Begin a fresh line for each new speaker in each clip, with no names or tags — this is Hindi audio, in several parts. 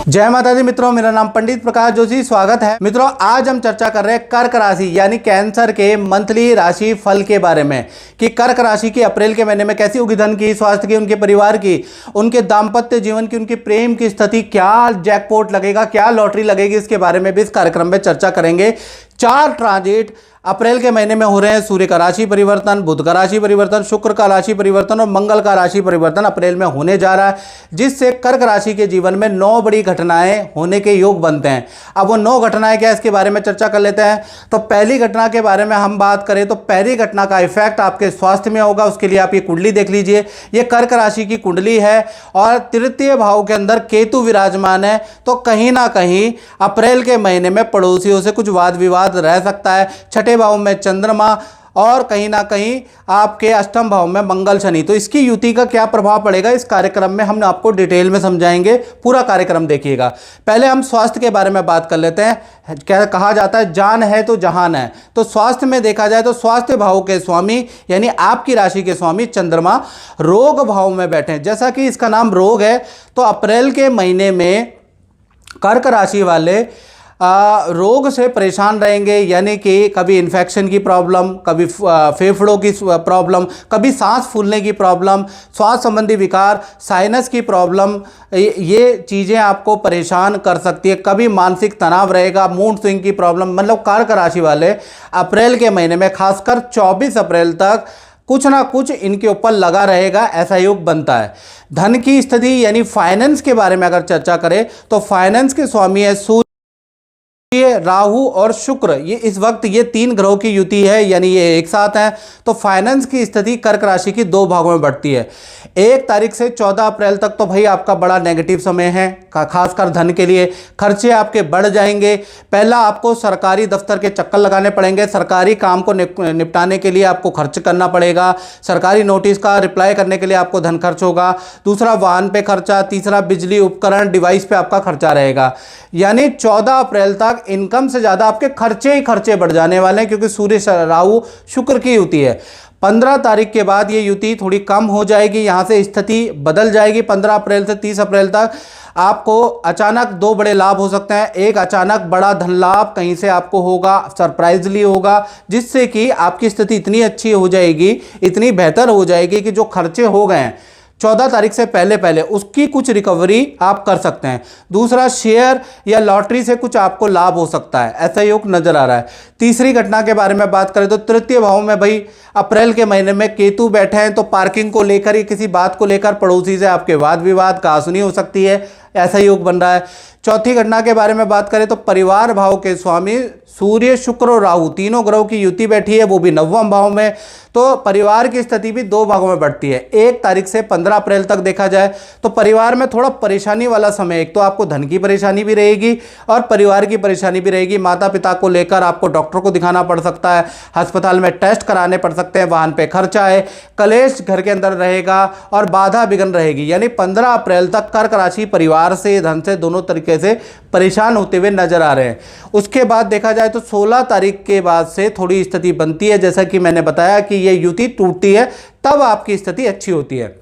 जय माता दी मित्रों, मेरा नाम पंडित प्रकाश जोशी। स्वागत है मित्रों। आज हम चर्चा कर रहे हैं कर्क राशि यानी कैंसर के मंथली राशि फल के बारे में कि कर्क राशि की अप्रैल के महीने में कैसी होगी धन की, स्वास्थ्य की, उनके परिवार की, उनके दाम्पत्य जीवन की, उनके प्रेम की स्थिति, क्या जैकपॉट लगेगा, क्या लॉटरी लगेगी, इसके बारे में भी इस कार्यक्रम में चर्चा करेंगे। 4 ट्रांजिट अप्रैल के महीने में हो रहे हैं। सूर्य का राशि परिवर्तन, बुध का राशि परिवर्तन, शुक्र का राशि परिवर्तन और मंगल का राशि परिवर्तन अप्रैल में होने जा रहा है, जिससे कर्क राशि के जीवन में 9 बड़ी घटनाएं होने के योग बनते हैं। अब वो 9 घटनाएं क्या, इसके बारे में चर्चा कर लेते हैं। तो पहली घटना के बारे में हम बात करें तो पहली घटना का इफेक्ट आपके स्वास्थ्य में होगा। उसके लिए आप ये कुंडली देख लीजिए। ये कर्क राशि की कुंडली है और तृतीय भाव के अंदर केतु विराजमान है। तो कहीं ना कहीं अप्रैल के महीने में पड़ोसियों से कुछ वाद विवाद रह सकता है। छठे भाव में चंद्रमा और कहीं ना कहीं आपके अष्टम भाव में मंगल शनि। तो इसकी युति का क्या प्रभाव पड़ेगा, इस कार्यक्रम में हम आपको डिटेल में समझाएंगे। पूरा कार्यक्रम देखिएगा। पहले हम स्वास्थ्य के बारे में बात कर लेते हैं। क्या कहा जाता है, जान है तो जहान है। तो स्वास्थ्य में देखा जाए तो स्वास्थ्य भाव के स्वामी यानी आपकी राशि के स्वामी चंद्रमा रोग भाव में बैठे हैं। जैसा कि इसका नाम रोग है, तो अप्रैल के महीने में कर्क राशि वाले रोग से परेशान रहेंगे, यानी कि कभी इन्फेक्शन की प्रॉब्लम, कभी फेफड़ों की प्रॉब्लम, कभी सांस फूलने की प्रॉब्लम, श्वास संबंधी विकार, साइनस की प्रॉब्लम, ये चीज़ें आपको परेशान कर सकती है। कभी मानसिक तनाव रहेगा, मूड स्विंग की प्रॉब्लम। मतलब कर्क राशि वाले अप्रैल के महीने में खासकर 24 अप्रैल तक कुछ ना कुछ इनके ऊपर लगा रहेगा, ऐसा योग बनता है। धन की स्थिति यानी फाइनेंस के बारे में अगर चर्चा करें तो फाइनेंस के स्वामी है सूर्य, राहु और शुक्र। ये इस वक्त ये 3 ग्रहों की युति है, यानी ये एक साथ हैं। तो फाइनेंस की स्थिति कर्क राशि की 2 भागों में बढ़ती है। 1 तारीख से 14 अप्रैल तक तो भाई आपका बड़ा नेगेटिव समय है, खासकर धन के लिए। खर्चे आपके बढ़ जाएंगे। पहला, आपको सरकारी दफ्तर के चक्कर लगाने पड़ेंगे। सरकारी काम को निपटाने के लिए आपको खर्च करना पड़ेगा। सरकारी नोटिस का रिप्लाई करने के लिए आपको धन खर्च होगा। दूसरा, वाहन पे खर्चा। तीसरा, बिजली उपकरण डिवाइस पे आपका खर्चा रहेगा। यानी 14 अप्रैल तक इनकम से ज्यादा आपके खर्चे ही खर्चे बढ़ जाने वाले हैं, क्योंकि सूर्य राहु शुक्र की युति है। 15 तारीख के बाद ये युति थोड़ी कम हो जाएगी, यहां से स्थिति बदल जाएगी। 15 अप्रैल से 30 अप्रैल तक आपको अचानक 2 बड़े लाभ हो सकते हैं। एक, अचानक बड़ा धन लाभ कहीं से आपको होगा, सरप्राइजली होगा, जिससे कि आपकी स्थिति इतनी अच्छी हो जाएगी, इतनी बेहतर हो जाएगी कि जो खर्चे हो गए हैं 14 तारीख से पहले उसकी कुछ रिकवरी आप कर सकते हैं। दूसरा, शेयर या लॉटरी से कुछ आपको लाभ हो सकता है, ऐसा योग नजर आ रहा है। तीसरी घटना के बारे में बात करें तो तृतीय भाव में भाई अप्रैल के महीने में केतु बैठे हैं, तो पार्किंग को लेकर या किसी बात को लेकर पड़ोसी से आपके वाद विवाद कहासुनी हो सकती है, ऐसा योग बन रहा है। चौथी घटना के बारे में बात करें तो परिवार भाव के स्वामी सूर्य, शुक्र और राहु, तीनों ग्रहों की युति बैठी है, वो भी 9वें भाव में। तो परिवार की स्थिति भी 2 भागों में बढ़ती है। 1 तारीख से 15 अप्रैल तक देखा जाए तो परिवार में थोड़ा परेशानी वाला समय। एक तो आपको धन की परेशानी भी रहेगी और परिवार की परेशानी भी रहेगी। माता पिता को लेकर आपको डॉक्टर को दिखाना पड़ सकता है, अस्पताल में टेस्ट कराने पड़ सकते हैं, वाहन पे खर्चा है, कलेश घर के अंदर रहेगा और बाधा विघ्न रहेगी। यानी 15 अप्रैल तक कर्क राशि परिवार से, धन से, दोनों तरीके से परेशान होते हुए नजर आ रहे हैं। उसके बाद देखा जाए तो 16 तारीख के बाद से थोड़ी स्थिति बनती है। जैसा कि मैंने बताया कि ये युति टूटती है, तब आपकी स्थिति अच्छी होती है।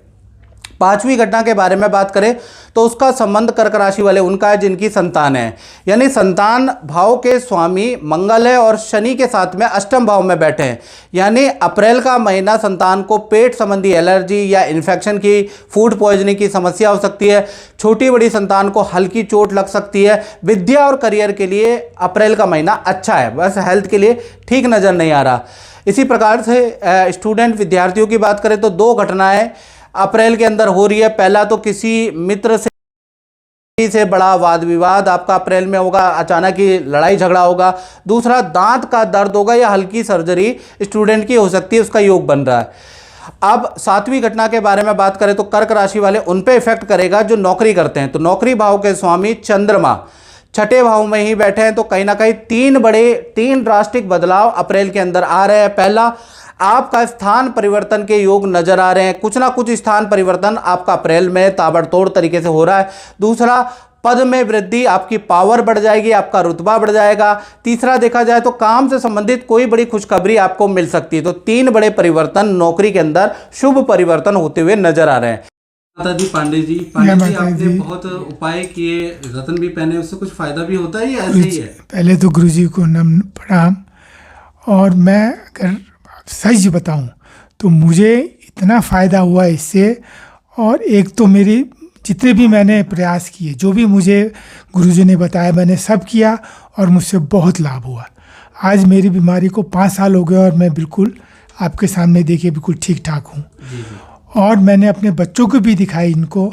5वीं घटना के बारे में बात करें तो उसका संबंध कर्क राशि वाले उनका है जिनकी संतान है, यानी संतान भाव के स्वामी मंगल है और शनि के साथ में अष्टम भाव में बैठे हैं। यानी अप्रैल का महीना संतान को पेट संबंधी एलर्जी या इन्फेक्शन की, फूड पॉइजनिंग की समस्या हो सकती है। छोटी बड़ी संतान को हल्की चोट लग सकती है। विद्या और करियर के लिए अप्रैल का महीना अच्छा है, बस हेल्थ के लिए ठीक नज़र नहीं आ रहा। इसी प्रकार से स्टूडेंट विद्यार्थियों की बात करें तो 2 घटनाएं अप्रैल के अंदर हो रही है। पहला तो किसी मित्र से बड़ा वाद विवाद आपका अप्रैल में होगा, अचानक ही लड़ाई झगड़ा होगा। दूसरा, दांत का दर्द होगा या हल्की सर्जरी स्टूडेंट की हो सकती है, उसका योग बन रहा है। अब 7वीं घटना के बारे में बात करें तो कर्क राशि वाले उन पे इफेक्ट करेगा जो नौकरी करते हैं। तो नौकरी भाव के स्वामी चंद्रमा छठे भाव में ही बैठे हैं, तो कहीं ना कहीं 3 ड्रास्टिक बदलाव अप्रैल के अंदर आ रहे हैं। पहला, आपका स्थान परिवर्तन के योग नजर आ रहे हैं। कुछ ना कुछ स्थान परिवर्तन आपका अप्रैल में ताबड़तोड़ तरीके से हो रहा है। दूसरा, पद में वृद्धि, आपकी पावर बढ़ जाएगी, आपका रुतबा बढ़ जाएगा। तीसरा, देखा जाए तो काम से संबंधित कोई बड़ी खुशखबरी आपको मिल सकती है। तो 3 बड़े परिवर्तन नौकरी के अंदर शुभ परिवर्तन होते हुए नजर आ रहे हैं। माता दी पांडे जी आपने बहुत उपाय किए, रतन भी पहने, उससे कुछ फायदा भी होता है या ऐसे ही है?
पहले तो गुरुजी को नम प्रणाम। और मैं अगर सच बताऊं तो मुझे इतना फ़ायदा हुआ इससे। और एक तो मेरी जितने भी मैंने प्रयास किए, जो भी मुझे गुरुजी ने बताया, मैंने सब किया और मुझसे बहुत लाभ हुआ। आज मेरी बीमारी को 5 साल हो गए और मैं बिल्कुल आपके सामने देखिए बिल्कुल ठीक ठाक हूँ। और मैंने अपने बच्चों को भी दिखाई इनको,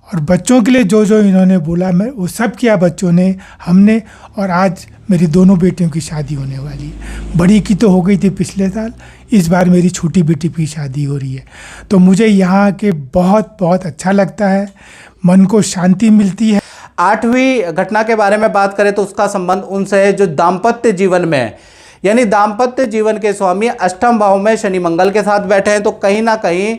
और बच्चों के लिए जो जो इन्होंने बोला मैं वो सब किया बच्चों ने, हमने। और आज मेरी दोनों बेटियों की शादी होने वाली है। बड़ी की तो हो गई थी पिछले साल, इस बार मेरी छोटी बेटी की शादी हो रही है। तो मुझे यहाँ के बहुत बहुत अच्छा लगता है, मन को शांति मिलती है।
8वीं घटना के बारे में बात करें तो उसका संबंध उनसे है जो दाम्पत्य जीवन में है, यानी दाम्पत्य जीवन के स्वामी अष्टम भाव में शनि मंगल के साथ बैठे हैं। तो कहीं ना कहीं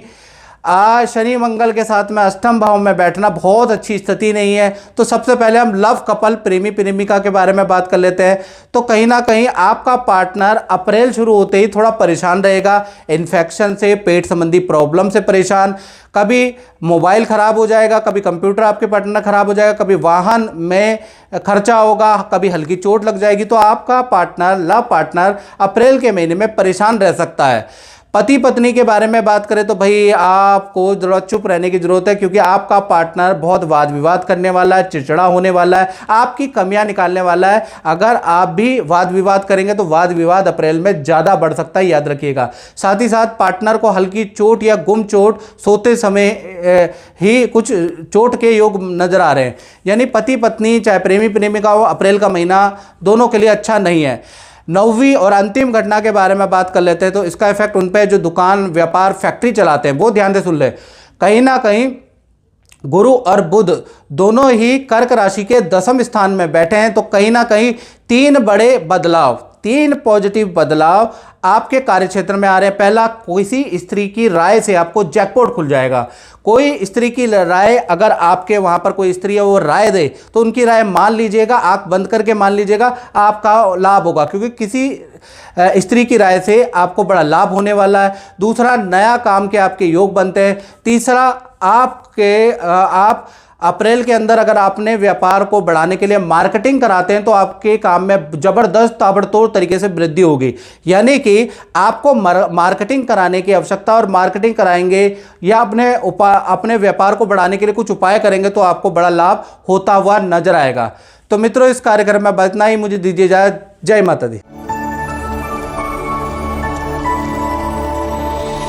शनि मंगल के साथ में अष्टम भाव में बैठना बहुत अच्छी स्थिति नहीं है। तो सबसे पहले हम लव कपल, प्रेमी प्रेमिका के बारे में बात कर लेते हैं। तो कहीं ना कहीं आपका पार्टनर अप्रैल शुरू होते ही थोड़ा परेशान रहेगा, इन्फेक्शन से, पेट संबंधी प्रॉब्लम से परेशान। कभी मोबाइल ख़राब हो जाएगा, कभी कंप्यूटर आपके पार्टनर ख़राब हो जाएगा, कभी वाहन में खर्चा होगा, कभी हल्की चोट लग जाएगी। तो आपका पार्टनर, लव पार्टनर अप्रैल के महीने में परेशान रह सकता है। पति पत्नी के बारे में बात करें तो भाई आपको जरा चुप रहने की जरूरत है, क्योंकि आपका पार्टनर बहुत वाद विवाद करने वाला है, चिड़चिड़ा होने वाला है, आपकी कमियां निकालने वाला है। अगर आप भी वाद विवाद करेंगे तो वाद विवाद अप्रैल में ज़्यादा बढ़ सकता है, याद रखिएगा। साथ ही साथ पार्टनर को हल्की चोट या गुम चोट, सोते समय ही कुछ चोट के योग नजर आ रहे हैं। यानी पति पत्नी चाहे प्रेमी प्रेमिका हो, अप्रैल का महीना दोनों के लिए अच्छा नहीं है। 9वीं और अंतिम घटना के बारे में बात कर लेते हैं। तो इसका इफेक्ट उन पे जो दुकान, व्यापार, फैक्ट्री चलाते हैं, वो ध्यान से सुन ले। कहीं ना कहीं गुरु और बुध दोनों ही कर्क राशि के 10वें स्थान में बैठे हैं। तो कहीं ना कहीं 3 बड़े बदलाव, 3 पॉजिटिव बदलाव आपके कार्यक्षेत्र में आ रहे हैं। पहला, किसी स्त्री की राय से आपको जैकपॉट खुल जाएगा। कोई स्त्री की राय, अगर आपके वहां पर कोई स्त्री है वो राय दे तो उनकी राय मान लीजिएगा, आंख बंद करके मान लीजिएगा, आपका लाभ होगा, क्योंकि किसी स्त्री की राय से आपको बड़ा लाभ होने वाला है। दूसरा, नया काम के आपके योग बनते हैं। तीसरा, आप अप्रैल के अंदर अगर आपने व्यापार को बढ़ाने के लिए मार्केटिंग कराते हैं तो आपके काम में जबरदस्त ताबड़तोड़ तरीके से वृद्धि होगी। यानी कि आपको मार्केटिंग कराने की आवश्यकता, और मार्केटिंग कराएंगे या अपने व्यापार को बढ़ाने के लिए कुछ उपाय करेंगे तो आपको बड़ा लाभ होता हुआ नजर आएगा। तो मित्रों, इस कार्यक्रम में बस इतना ही। मुझे दीजिए इजाजत। जय माता दी।